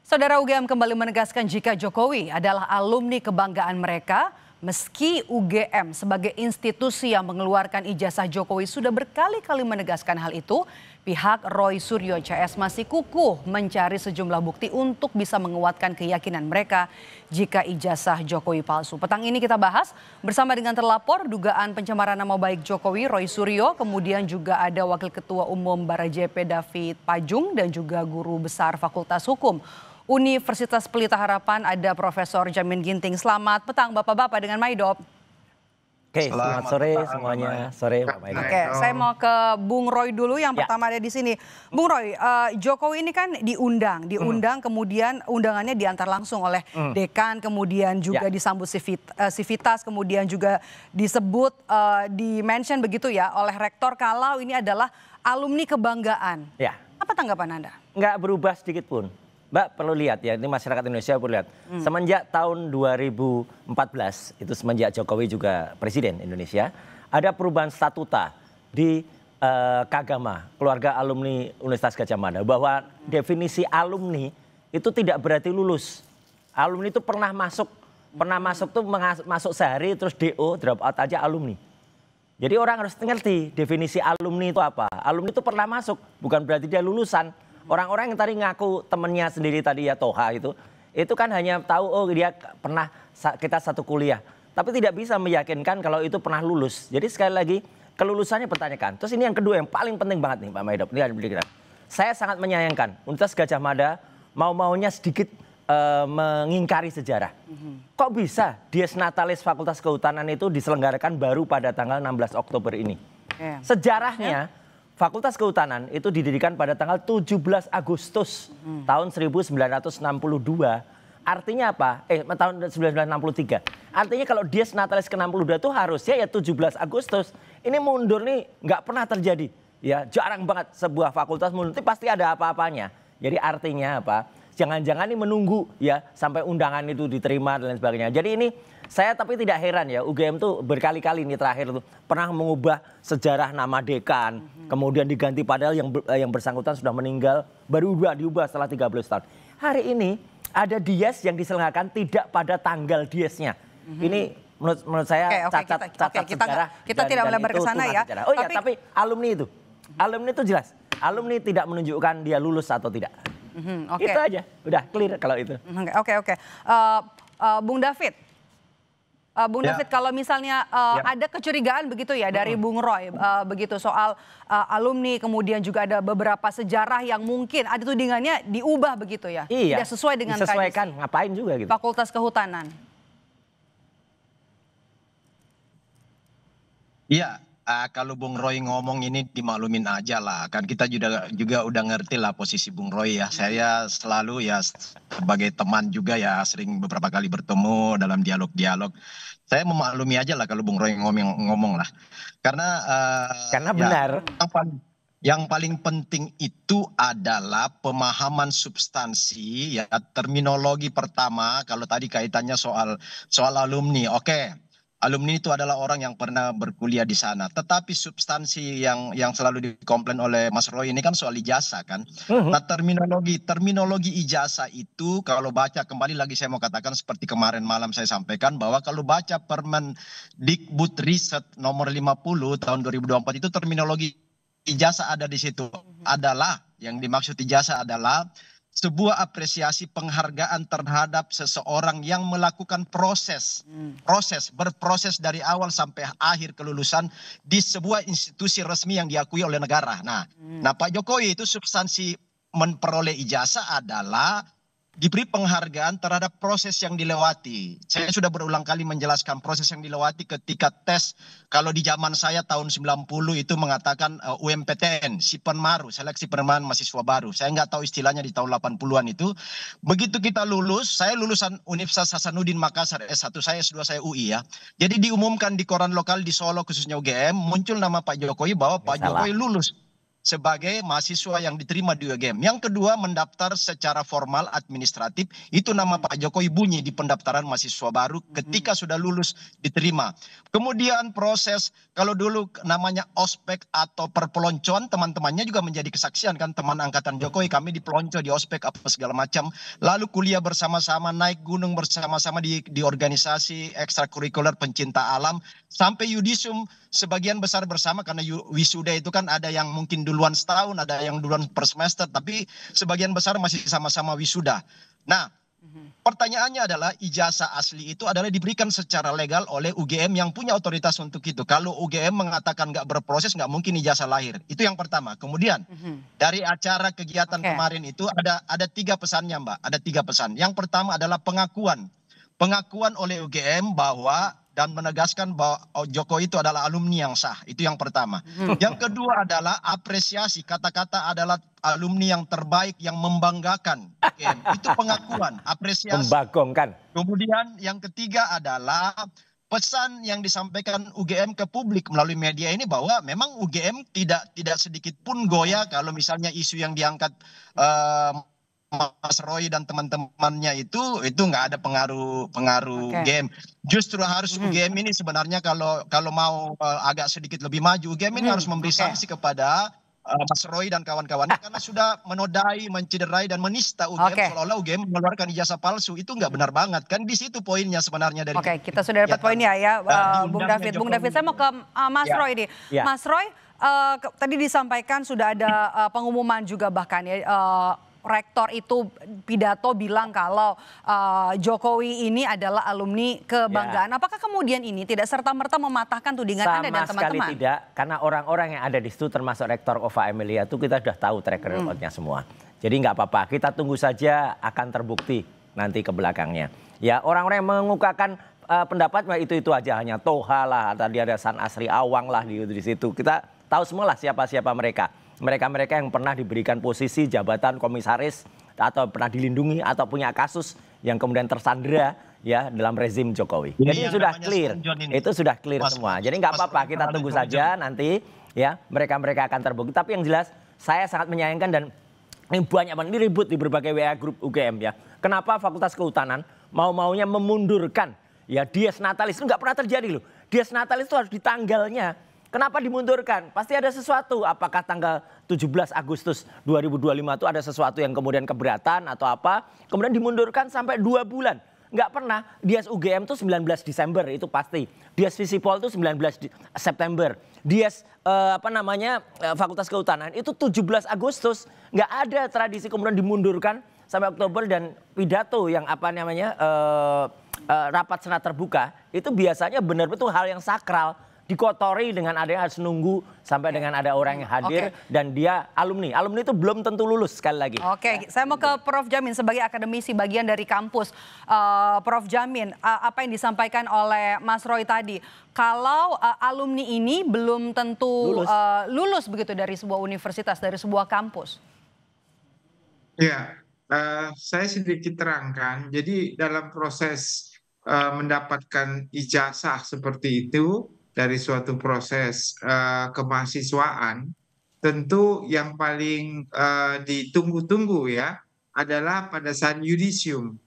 Saudara UGM kembali menegaskan jika Jokowi adalah alumni kebanggaan mereka, meski UGM sebagai institusi yang mengeluarkan ijazah Jokowi sudah berkali-kali menegaskan hal itu, pihak Roy Suryo CS masih kukuh mencari sejumlah bukti untuk bisa menguatkan keyakinan mereka jika ijazah Jokowi palsu. Petang ini kita bahas bersama dengan terlapor dugaan pencemaran nama baik Jokowi, Roy Suryo, kemudian juga ada Wakil Ketua Umum Barajp David Pajung dan juga Guru Besar Fakultas Hukum Universitas Pelita Harapan, ada Profesor Jamin Ginting. Selamat petang Bapak-Bapak dengan Maidop. Oke, selamat sore semuanya. Sore Pak Maidop. Oke, saya mau ke Bung Roy dulu yang pertama ada di sini. Bung Roy, Jokowi ini kan diundang kemudian undangannya diantar langsung oleh dekan, kemudian juga disambut Sivitas, kemudian juga disebut di-mention begitu ya oleh rektor kalau ini adalah alumni kebanggaan. Ya. Apa tanggapan Anda? Nggak berubah sedikit pun. Mbak perlu lihat ya, ini masyarakat Indonesia perlu lihat. Semenjak tahun 2014, itu semenjak Jokowi juga Presiden Indonesia, ada perubahan statuta di Kagama, keluarga alumni Universitas Gadjah Mada, bahwa definisi alumni itu tidak berarti lulus. Alumni itu pernah masuk tuh masuk sehari terus DO, drop out aja alumni. Jadi orang harus ngerti definisi alumni itu apa. Alumni itu pernah masuk, bukan berarti dia lulusan. Orang-orang yang tadi ngaku temennya sendiri tadi ya Toha itu kan hanya tahu oh dia pernah kita satu kuliah. Tapi tidak bisa meyakinkan kalau itu pernah lulus. Jadi sekali lagi kelulusannya pertanyakan. Terus ini yang kedua yang paling penting banget nih Pak Maidop. Saya sangat menyayangkan Universitas Gadjah Mada mau-maunya sedikit mengingkari sejarah. Kok bisa Dies Natalis Fakultas Kehutanan itu diselenggarakan baru pada tanggal 16 Oktober ini? Sejarahnya Fakultas Kehutanan itu didirikan pada tanggal 17 Agustus tahun 1962. Artinya apa? Tahun 1963. Artinya kalau Dies Natalis ke-62 itu harusnya ya 17 Agustus. Ini mundur nih nggak pernah terjadi. Ya jarang banget sebuah fakultas mundur, pasti ada apa-apanya. Jadi artinya apa? Jangan-jangan ini menunggu ya sampai undangan itu diterima dan lain sebagainya. Jadi ini saya tapi tidak heran ya UGM tuh berkali-kali ini terakhir tuh pernah mengubah sejarah nama dekan, kemudian diganti padahal yang bersangkutan sudah meninggal, baru diubah setelah 13 tahun. Hari ini ada Dies yang diselenggarakan tidak pada tanggal Diesnya. Ini menurut saya cacat sejarah. Kita tidak melebar ke sana ya. Oh iya, tapi alumni itu jelas. Alumni tidak menunjukkan dia lulus atau tidak. Itu aja, udah clear kalau itu. Oke. Bung David. David, kalau misalnya ada kecurigaan begitu ya dari Bung Roy begitu soal alumni, kemudian juga ada beberapa sejarah yang mungkin ada tudingannya diubah begitu ya, tidak sesuai dengan disesuaikan, ngapain juga gitu. Fakultas Kehutanan. Iya, kalau Bung Roy ngomong ini dimaklumin aja lah, kan kita juga udah ngerti lah posisi Bung Roy ya. Saya selalu ya sebagai teman juga ya sering beberapa kali bertemu dalam dialog-dialog. Saya memaklumi aja lah kalau Bung Roy ngomong lah. Karena benar. Yang paling penting itu adalah pemahaman substansi ya, terminologi pertama. Kalau tadi kaitannya soal alumni, oke. Alumni itu adalah orang yang pernah berkuliah di sana. Tetapi substansi yang selalu dikomplain oleh Mas Roy ini kan soal ijazah kan. Nah terminologi ijazah itu kalau baca, kembali lagi saya mau katakan seperti kemarin malam saya sampaikan bahwa kalau baca Permendikbud Riset nomor 50 tahun 2024 itu terminologi ijazah ada di situ. Adalah yang dimaksud ijazah adalah sebuah apresiasi penghargaan terhadap seseorang yang melakukan berproses dari awal sampai akhir kelulusan di sebuah institusi resmi yang diakui oleh negara. Nah, Pak Jokowi itu substansi memperoleh ijazah adalah diberi penghargaan terhadap proses yang dilewati. Saya sudah berulang kali menjelaskan proses yang dilewati ketika tes. Kalau di zaman saya tahun 90 itu mengatakan UMPTN, Sipenmaru, seleksi penerimaan mahasiswa baru. Saya nggak tahu istilahnya di tahun 80-an itu. Begitu kita lulus, saya lulusan Universitas Hasanuddin Makassar, S1 saya, S2 saya UI ya. Jadi diumumkan di koran lokal di Solo khususnya UGM, muncul nama Pak Jokowi bahwa Pak Jokowi lulus. sebagai mahasiswa yang diterima di UGM. Yang kedua, mendaftar secara formal administratif, itu nama Pak Jokowi bunyi di pendaftaran mahasiswa baru ketika sudah lulus diterima. Kemudian proses, kalau dulu namanya ospek atau perpeloncoan, teman-temannya juga menjadi kesaksian kan, teman angkatan Jokowi, kami dipelonco di ospek apa segala macam. Lalu kuliah bersama-sama, naik gunung bersama-sama di organisasi ekstrakurikuler pencinta alam, sampai yudisium sebagian besar bersama, karena wisuda itu kan ada yang mungkin duluan setahun, ada yang duluan per semester, tapi sebagian besar masih sama-sama wisuda. Nah, pertanyaannya adalah ijazah asli itu adalah diberikan secara legal oleh UGM yang punya otoritas untuk itu. Kalau UGM mengatakan nggak berproses, nggak mungkin ijazah lahir. Itu yang pertama. Kemudian dari acara kegiatan kemarin itu ada 3 pesannya, Mbak. Ada 3 pesan. Yang pertama adalah pengakuan oleh UGM bahwa dan menegaskan bahwa Jokowi itu adalah alumni yang sah. Itu yang pertama. Yang kedua adalah apresiasi. Kata-kata adalah alumni yang terbaik, yang membanggakan. Itu pengakuan, apresiasi. Membagongkan. Kemudian yang ketiga adalah pesan yang disampaikan UGM ke publik melalui media ini, bahwa memang UGM tidak sedikit pun goyah kalau misalnya isu yang diangkat Mas Roy dan teman-temannya itu nggak ada pengaruh UGM. Justru harus UGM ini sebenarnya kalau mau agak sedikit lebih maju, UGM ini harus memberi sanksi kepada Mas Roy dan kawan-kawannya, karena sudah menodai, mencederai dan menista UGM, seolah-olah UGM mengeluarkan ijazah palsu. Itu nggak benar banget kan, di situ poinnya sebenarnya dari. Kita sudah dapat poinnya ya, Bung David. Bung David, saya mau ke Mas Roy nih. Mas Roy, tadi disampaikan sudah ada pengumuman juga bahkan ya. Rektor itu pidato bilang kalau Jokowi ini adalah alumni kebanggaan. Apakah kemudian ini tidak serta-merta mematahkan tudingan Anda dan teman-teman? Sama sekali tidak, karena orang-orang yang ada di situ termasuk Rektor Ova Emilia itu kita sudah tahu track record-nya semua. Jadi nggak apa-apa, kita tunggu saja akan terbukti nanti ke belakangnya. Ya, orang-orang yang mengukakan pendapat itu aja, hanya Toha lah, tadi ada San Asri Awang lah di situ. Kita tahu semua lah siapa-siapa mereka. Mereka-mereka yang pernah diberikan posisi jabatan komisaris atau pernah dilindungi atau punya kasus yang kemudian tersandera ya dalam rezim Jokowi. Jadi sudah clear, itu sudah clear semua. Jadi nggak apa-apa, kita tunggu saja nanti ya mereka akan terbukti. Tapi yang jelas saya sangat menyayangkan dan ini banyak banget, ini ribut di berbagai WA grup UGM ya. Kenapa Fakultas Kehutanan mau-maunya memundurkan ya Dies Natalis, itu nggak pernah terjadi loh. Dies Natalis itu harus di tanggalnya. Kenapa dimundurkan? Pasti ada sesuatu. Apakah tanggal 17 Agustus 2025 itu ada sesuatu yang kemudian keberatan atau apa? Kemudian dimundurkan sampai 2 bulan. Nggak pernah. Dies UGM itu 19 Desember itu pasti. Dies Visipol itu 19 September. Dies Fakultas Kehutanan itu 17 Agustus. Nggak ada tradisi kemudian dimundurkan sampai Oktober, dan pidato yang rapat senat terbuka itu biasanya benar-benar hal yang sakral. Dikotori dengan ada yang harus nunggu sampai dengan ada orang yang hadir dan dia alumni. Alumni itu belum tentu lulus sekali lagi. Saya mau ke Prof. Jamin sebagai akademisi bagian dari kampus. Prof. Jamin, apa yang disampaikan oleh Mas Roy tadi, kalau alumni ini belum tentu lulus begitu dari sebuah universitas, dari sebuah kampus. Ya, saya sedikit terangkan. Jadi dalam proses mendapatkan ijazah seperti itu, dari suatu proses kemahasiswaan, tentu yang paling ditunggu-tunggu ya adalah pada saat yudisium.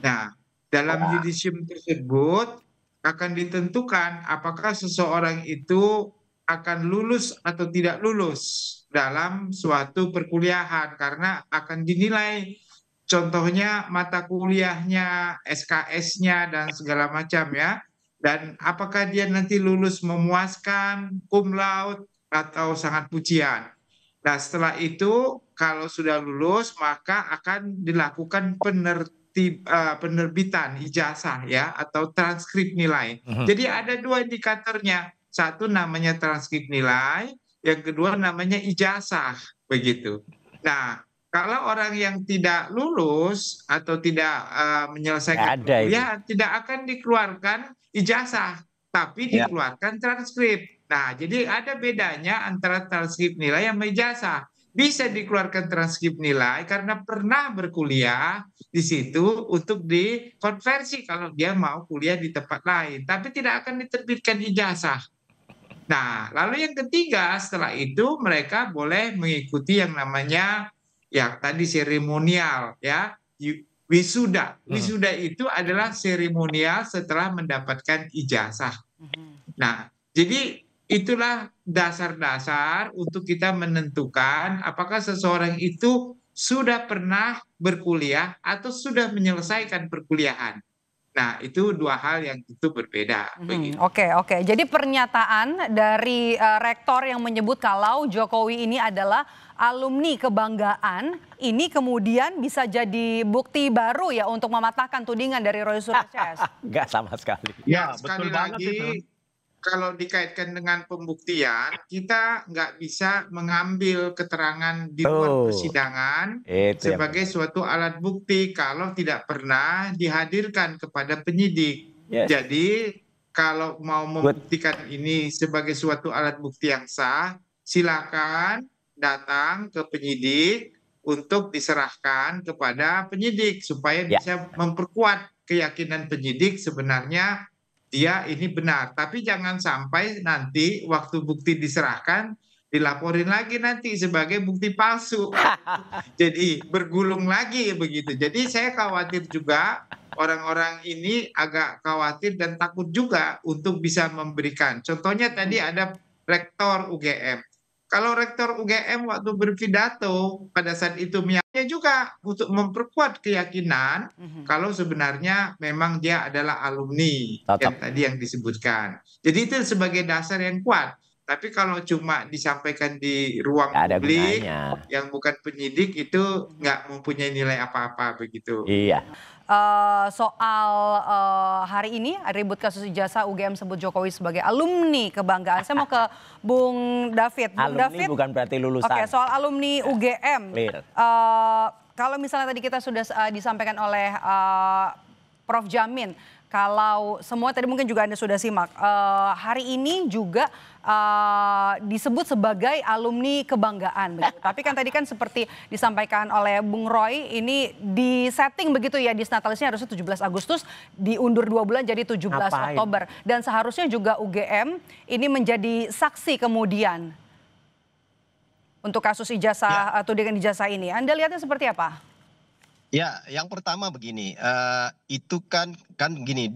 Nah, dalam yudisium tersebut akan ditentukan apakah seseorang itu akan lulus atau tidak lulus dalam suatu perkuliahan, karena akan dinilai contohnya mata kuliahnya, SKS-nya dan segala macam ya. Dan apakah dia nanti lulus memuaskan, cum laude, atau sangat pujian. Nah setelah itu kalau sudah lulus maka akan dilakukan penerbitan ijazah ya atau transkrip nilai. Jadi ada 2 indikatornya. Satu namanya transkrip nilai, yang kedua namanya ijazah begitu. Nah kalau orang yang tidak lulus atau tidak menyelesaikan kuliah tidak akan dikeluarkan ijazah, tapi dikeluarkan transkrip. Nah, jadi ada bedanya antara transkrip nilai sama ijazah. Bisa dikeluarkan transkrip nilai karena pernah berkuliah di situ untuk dikonversi kalau dia mau kuliah di tempat lain, tapi tidak akan diterbitkan ijazah. Nah, lalu yang ketiga setelah itu mereka boleh mengikuti yang namanya ya tadi seremonial ya, wisuda. Wisuda itu adalah seremonial setelah mendapatkan ijazah. Nah, jadi itulah dasar-dasar untuk kita menentukan apakah seseorang itu sudah pernah berkuliah atau sudah menyelesaikan perkuliahan. Nah, itu dua hal yang itu berbeda. Begitu. Oke. Jadi pernyataan dari rektor yang menyebut kalau Jokowi ini adalah alumni kebanggaan, ini kemudian bisa jadi bukti baru ya untuk mematahkan tudingan dari Roy Suryo CS. Enggak sama sekali. Ya, betul sekali banget lagi itu. kalau dikaitkan dengan pembuktian, kita nggak bisa mengambil keterangan di luar Tuh. persidangan Itu yang sebagai suatu alat bukti kalau tidak pernah dihadirkan kepada penyidik. Yes. Jadi kalau mau membuktikan ini sebagai suatu alat bukti yang sah, silakan datang ke penyidik untuk diserahkan kepada penyidik supaya Ya. bisa memperkuat keyakinan penyidik sebenarnya dia ini benar. Tapi jangan sampai nanti waktu bukti diserahkan dilaporin lagi nanti sebagai bukti palsu. Jadi bergulung lagi begitu. Jadi saya khawatir juga orang-orang ini agak khawatir dan takut juga untuk bisa memberikan. Contohnya tadi ada rektor UGM. Kalau rektor UGM waktu berpidato pada saat itu niatnya juga untuk memperkuat keyakinan kalau sebenarnya memang dia adalah alumni yang tadi yang disebutkan. Jadi itu sebagai dasar yang kuat. Tapi kalau cuma disampaikan di ruang Nggak ada publik gunanya. yang bukan penyidik itu nggak mempunyai nilai apa-apa begitu. Iya. Soal hari ini ribut kasus ijazah UGM sebut Jokowi sebagai alumni kebanggaan. Saya mau ke Bung David. Bung Alumni David, bukan berarti lulusan. Oke, soal alumni UGM. Clear. Kalau misalnya tadi kita sudah disampaikan oleh Prof. Jamin, kalau semua tadi mungkin juga Anda sudah simak, hari ini juga disebut sebagai alumni kebanggaan. Begitu. Tapi kan tadi kan seperti disampaikan oleh Bung Roy, ini di setting begitu ya, disnatalisnya harusnya 17 Agustus, diundur 2 bulan jadi 17 Ngapain? Oktober. Dan seharusnya juga UGM ini menjadi saksi kemudian untuk kasus ijazah, tudingan ijazah ini. Anda lihatnya seperti apa? Ya, yang pertama begini, itu kan gini,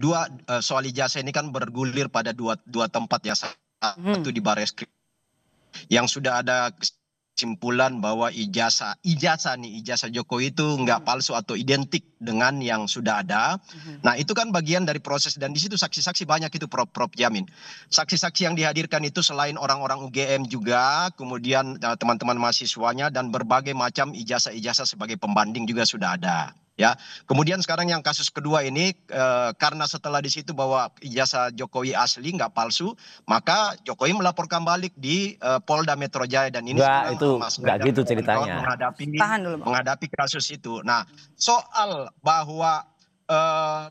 soal ijazah ini kan bergulir pada dua tempat ya, satu di Barreskrim yang sudah ada kesimpulan bahwa ijazah Jokowi itu nggak palsu atau identik dengan yang sudah ada. Nah itu kan bagian dari proses dan di situ saksi-saksi banyak itu Prof. Jamin. Saksi-saksi yang dihadirkan itu selain orang-orang UGM juga, kemudian teman-teman mahasiswanya dan berbagai macam ijazah-ijazah sebagai pembanding juga sudah ada. Ya, kemudian sekarang yang kasus kedua ini karena setelah di situ bahwa ijazah Jokowi asli nggak palsu, maka Jokowi melaporkan balik di Polda Metro Jaya dan ini Enggak, sekarang itu Mas enggak Ganjar gitu ceritanya. Tahan dulu, Bang. menghadapi kasus itu. Nah, soal bahwa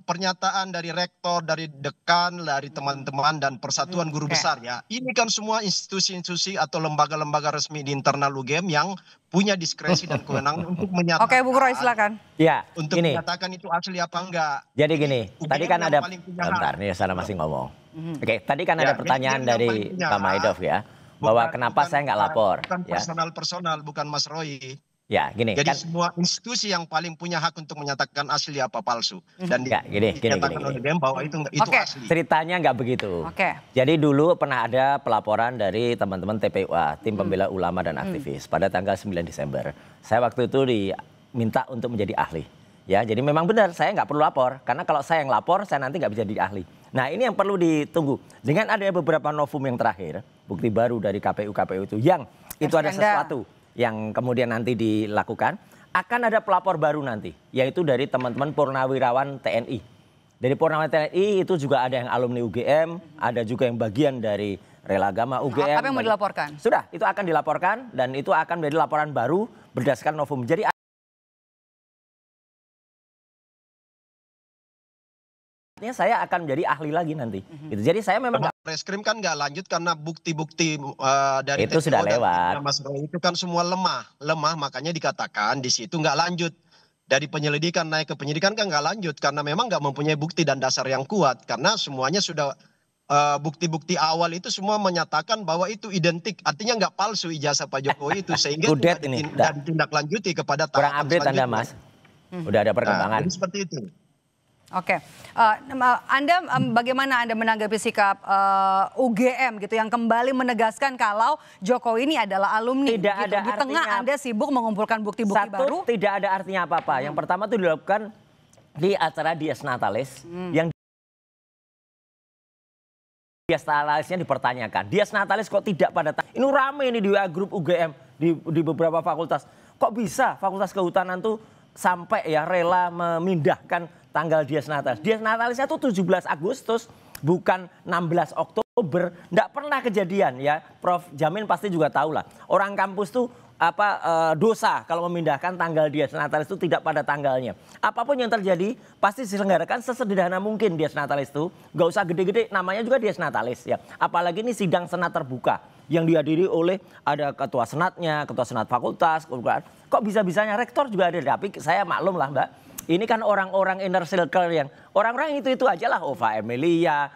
pernyataan dari rektor, dari dekan, dari teman-teman dan Persatuan Guru Besar ya, ini kan semua institusi-institusi atau lembaga-lembaga resmi di internal UGM yang punya diskresi dan kewenangan untuk menyatakan. Oke, Bung Roy silakan. Ya, Untuk gini. menyatakan itu asli apa enggak. Jadi gini, UGM tadi kan yang ada, paling punya hak. bentar nih sana masih ngomong. Oke, tadi kan Ya, ada jadi pertanyaan UGM yang dari paling punya Pak hak. Maidov ya, bahwa kenapa saya nggak lapor. Bukan Ya, personal, bukan Mas Roy. ya gini Jadi kan. semua institusi yang paling punya hak untuk menyatakan asli apa palsu. Dan Ya, gini. dinyatakan oleh UGM bahwa itu Oke. asli. Ceritanya nggak begitu. Oke. Jadi dulu pernah ada pelaporan dari teman-teman TPUA, Tim Pembela Ulama dan Aktivis, pada tanggal 9 Desember. Saya waktu itu diminta untuk menjadi ahli. Ya, jadi memang benar saya nggak perlu lapor, karena kalau saya yang lapor, saya nanti nggak bisa jadi ahli. Nah, ini yang perlu ditunggu. Dengan adanya beberapa novum yang terakhir, bukti baru dari KPU itu yang itu ada sesuatu yang kemudian nanti dilakukan, akan ada pelapor baru nanti, yaitu dari teman-teman Purnawirawan TNI. Dari Purnawirawan TNI itu juga ada yang alumni UGM, ada juga yang bagian dari Rela Agama UGM. Apa yang mau dilaporkan? Sudah, itu akan dilaporkan dan itu akan menjadi laporan baru berdasarkan novum. Jadi artinya saya akan menjadi ahli lagi nanti. Gitu. Jadi saya memang Reskrim kan nggak lanjut karena bukti-bukti dari Itu sudah TPO dan lewat. Mas Roy itu kan semua lemah, makanya dikatakan di situ nggak lanjut. Dari penyelidikan naik ke penyidikan kan nggak lanjut karena memang nggak mempunyai bukti dan dasar yang kuat karena semuanya sudah bukti-bukti awal itu semua menyatakan bahwa itu identik, artinya nggak palsu ijazah Pak Jokowi itu, sehingga itu Kudet ini, nggak ditindaklanjuti kepada kurang tahapan update Anda selanjutnya. Mas. Udah ada perkembangan. Jadi seperti itu. Oke, bagaimana Anda menanggapi sikap UGM gitu yang kembali menegaskan kalau Jokowi ini adalah alumni? Tidak gitu. ada Di tengah artinya. Anda sibuk mengumpulkan bukti-bukti baru. Tidak ada artinya apa-apa. Yang pertama itu dilakukan di acara Dies Natalis yang Dies Natalisnya dipertanyakan. Dies Natalis kok tidak pada ini rame ini di WA grup UGM di beberapa fakultas. Kok bisa fakultas kehutanan tuh sampai ya rela memindahkan tanggal Dies Natalis. Dies Natalisnya tuh 17 Agustus bukan 16 Oktober. Nggak pernah kejadian ya. Prof Jamin pasti juga tahu lah. Orang kampus tuh dosa kalau memindahkan tanggal Dies Natalis itu tidak pada tanggalnya. Apapun yang terjadi pasti diselenggarakan sesederhana mungkin Dies Natalis itu. Gak usah gede-gede, namanya juga Dies Natalis ya. Apalagi ini sidang senat terbuka yang dihadiri oleh ada ketua senatnya, ketua senat fakultas. Kok bisa-bisanya rektor juga ada, tapi saya maklum lah Mbak. Ini kan orang-orang inner circle yang orang-orang itu aja lah, Ova Emilia,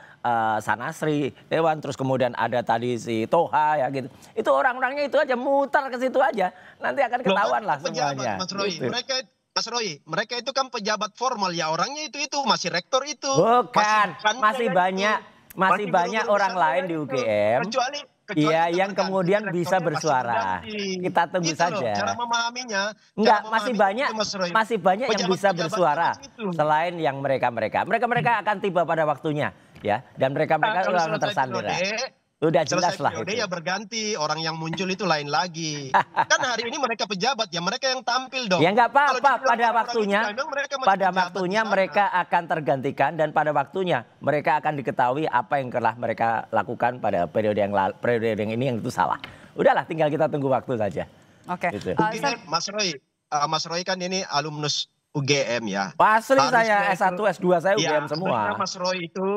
Sanasri, Dewan, terus kemudian ada tadi si Toha ya gitu. Itu orang-orangnya itu aja, mutar ke situ aja. Nanti akan ketahuan lah semuanya. Mas Roy, Gitu. mereka itu kan pejabat formal ya, orangnya itu masih rektor itu. Bukan, masih Masih banyak guru-guru orang besar lain di itu. UGM. Kecuali Iya, itu yang berganti, kemudian bisa rektornya pasti bersuara. berganti. Kita tunggu Gitu saja. loh, cara memahaminya. Enggak, cara masih memahami banyak itu, Mas Roy. masih banyak yang bisa Pejabat-pejabat bersuara itu. selain yang mereka-mereka. Mereka akan tiba pada waktunya ya, dan mereka-mereka Kalau udah selesai tersandera. periode, Udah jelas selesai lah periode itu. ya berganti, orang yang muncul itu lain lagi. Kan hari ini mereka pejabat ya, mereka yang tampil dong. Ya nggak Kalau apa-apa, dibilang pada orang-orang waktunya, itu, memang mereka masih pada pejabat waktunya di sana. mereka akan tergantikan dan pada waktunya mereka akan diketahui apa yang telah mereka lakukan pada periode yang ini yang itu salah. Udahlah, tinggal kita tunggu waktu saja. Oke, Gitu. Mungkin Mas Roy kan ini alumnus UGM ya. Asli saya Harusnya S1, itu- S2 saya UGM semua.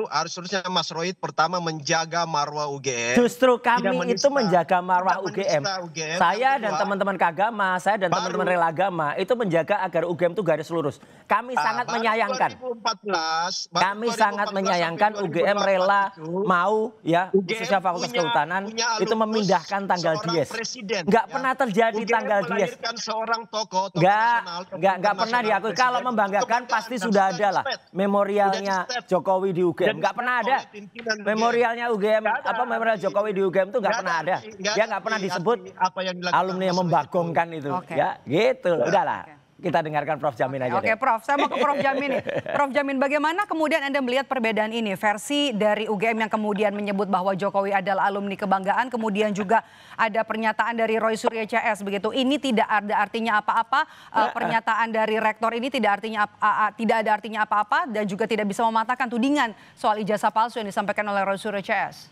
Harusnya Mas Roy pertama menjaga marwah UGM. Justru Tidak kami menista- itu menjaga marwah tidak UGM. menista UGM. Saya Yang dan kedua, teman-teman Kagama, saya dan baru- teman-teman rela agama itu menjaga agar UGM itu garis lurus. Kami sangat baru menyayangkan. 2014, baru Kami 2014 sangat sampai menyayangkan 2018 UGM rela itu, mau ya UGM khususnya Fakultas punya Kehutanan itu alumnus memindahkan tanggal seorang Dies. presiden, Nggak ya. pernah terjadi UGM tanggal Dies. melahirkan seorang tokoh Nggak nasional, tokoh pernah internasional, diakui. presiden. Kalau membanggakan Kebanggaan pasti dan sudah sudah ada lah di-step. memorialnya Sudah di-step. Jokowi di UGM. Sudah Nggak pernah di-step ada. oleh pimpinan UGM. Memorialnya UGM, Nggak ada memorial arti Jokowi itu. di UGM itu nggak Nggak pernah ada ada. arti- nggak Dia ada nggak pernah arti disebut apa yang dilakukan alumni yang Mas Roy membagongkan itu. Oke. Ya, gitu. Udahlah. Kita dengarkan Prof Jamin aja Oke, deh. Prof. Saya mau ke Prof Jamin nih. Prof Jamin, bagaimana kemudian Anda melihat perbedaan ini? Versi dari UGM yang kemudian menyebut bahwa Jokowi adalah alumni kebanggaan, kemudian juga ada pernyataan dari Roy Suryo CS begitu. Ini tidak ada artinya apa-apa. Pernyataan dari rektor ini tidak ada artinya apa-apa dan juga tidak bisa mematahkan tudingan soal ijazah palsu yang disampaikan oleh Roy Suryo CS.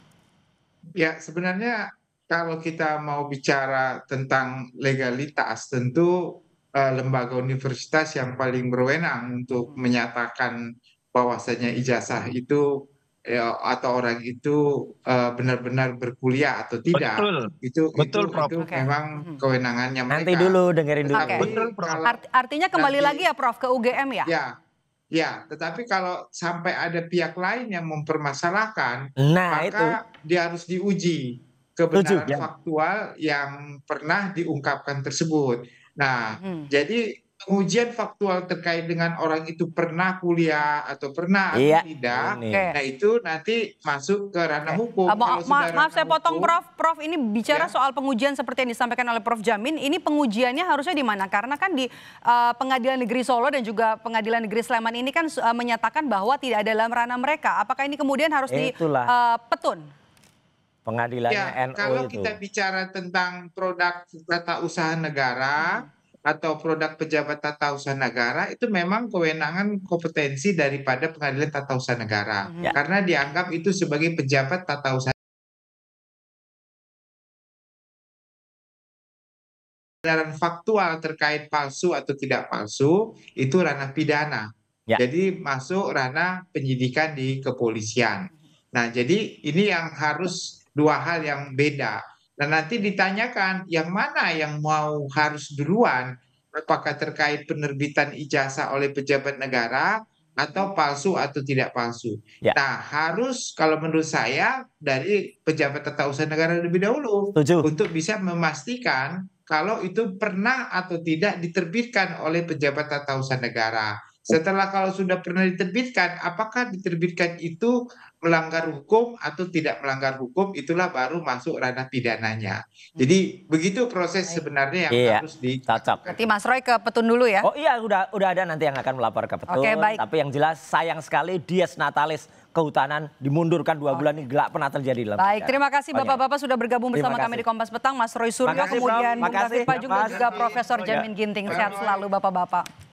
Ya, sebenarnya kalau kita mau bicara tentang legalitas, tentu lembaga universitas yang paling berwenang untuk menyatakan bahwasanya ijazah itu atau orang itu benar-benar berkuliah atau tidak, Betul, Prof. itu Oke. memang kewenangannya mereka. Nanti dulu dengerin dulu. Oke. Betul, Prof. Kalau Artinya kembali nanti- lagi ya Prof ke UGM ya? Ya, tetapi kalau sampai ada pihak lain yang mempermasalahkan, Nah, itu. maka dia harus diuji kebenaran Setuju. faktual yang pernah diungkapkan tersebut. Nah, jadi pengujian faktual terkait dengan orang itu pernah kuliah atau pernah atau Iya. tidak, Ini. Oke. nah itu nanti masuk ke ranah hukum. Kalau sudah Maaf saya ranah potong hukum, Prof ini bicara Ya. soal pengujian seperti yang disampaikan oleh Prof Jamin, ini pengujiannya harusnya di mana? Karena kan di Pengadilan Negeri Solo dan juga Pengadilan Negeri Sleman ini kan menyatakan bahwa tidak ada dalam ranah mereka. Apakah ini kemudian harus Itulah. dipetun? Pengadilannya Ya, NU kalau itu. kita bicara tentang produk tata usaha negara atau produk pejabat tata usaha negara, itu memang kewenangan kompetensi daripada pengadilan tata usaha negara. Ya. Karena dianggap itu sebagai pejabat tata usaha. Kebenaran faktual terkait palsu atau tidak palsu, itu ranah pidana. Ya. Jadi masuk ranah penyidikan di kepolisian. Nah, jadi ini yang harus dua hal yang beda. Dan nanti ditanyakan yang mana yang mau harus duluan, apakah terkait penerbitan ijazah oleh pejabat negara atau palsu atau tidak palsu. Ya. Nah, harus kalau menurut saya dari pejabat tata usaha negara lebih dahulu Setuju. untuk bisa memastikan kalau itu pernah atau tidak diterbitkan oleh pejabat tata usaha negara. Setelah kalau sudah pernah diterbitkan, apakah diterbitkan itu melanggar hukum atau tidak melanggar hukum, itulah baru masuk ranah pidananya. Jadi begitu proses sebenarnya yang Iya, harus di. cocok. Berarti Mas Roy ke Petun dulu ya. Oh iya, udah ada nanti yang akan melapor ke Petun. Oke, baik. Tapi yang jelas sayang sekali Dies Natalis Kehutanan dimundurkan 2 bulan ini gelak pernah terjadi dalam Baik, sejarah. terima kasih Oke. Bapak-bapak sudah bergabung bersama Terima kami di kasih. Kompas Petang. Mas Roy Suryo, Makasih, Prof. kemudian Bung Makasih, David Pajung dan Mas. juga Profesor Jamin Ginting. Sehat selalu Bapak-bapak.